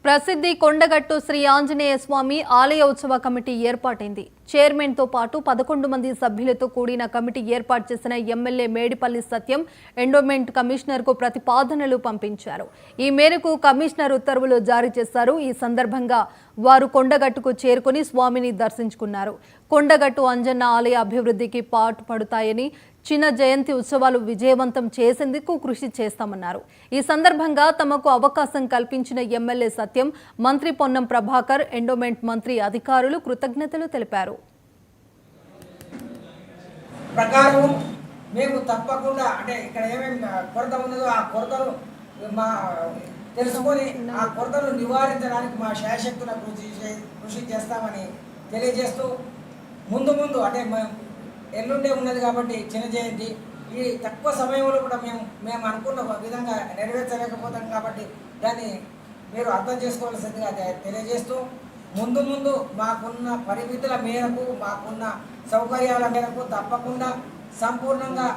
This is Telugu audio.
ప్రసిద్ధి కొండగట్టు శ్రీ ఆంజనేయ స్వామి ఆలయ ఉత్సవ కమిటీ ఏర్పాటైంది. చైర్మన్ తో పాటు 11 మంది సభ్యులతో కూడిన కమిటీ ఏర్పాటు చేసిన ఎమ్మెల్యే మేడిపల్లి సత్యం ఎండోమెంట్ కమిషనర్ కు ప్రతిపాదనలు పంపించారు. ఈ మేరకు కమిషనర్ ఉత్తర్వులు జారీ చేశారు. ఈ సందర్భంగా వారు కొండగట్టుకు చేరుకుని స్వామిని దర్శించుకున్నారు. కొండగట్టు అంజన్న ఆలయ అభివృద్ధికి పాటుపడతాయని, చిన్న జయంతి ఉత్సవాలు విజయవంతం చేసేందుకు కృషి చేస్తామన్నారు. ఈ సందర్భంగా తమకు అవకాశం కల్పించిన ఎమ్మెల్యే సత్యం, మంత్రి పొన్నం ప్రభాకర్, ఎండోమెంట్ మంత్రి అధికారులు కృతజ్ఞతలు తెలిపారు. ప్రకారం మేము తప్పకుండా అంటే ఇక్కడ ఏమేమి కొరత ఉన్నదో ఆ కొరతను తెలుసుకొని ఆ కొరతను నివారించడానికి మా శాయశక్తుల కృషి చేస్తామని తెలియజేస్తూ ముందు అంటే ఎల్లుండే ఉన్నది కాబట్టి చిన్న జయంతి ఈ తక్కువ సమయంలో కూడా మేము అనుకున్న విధంగా నెరవేర్చలేకపోతాం కాబట్టి దాన్ని మీరు అర్థం చేసుకోవాల్సిందిగా తెలియజేస్తూ ముందు మాకున్న పరిమితుల మేరకు మాకున్న సౌకర్యాల మేరకు తప్పకుండా సంపూర్ణంగా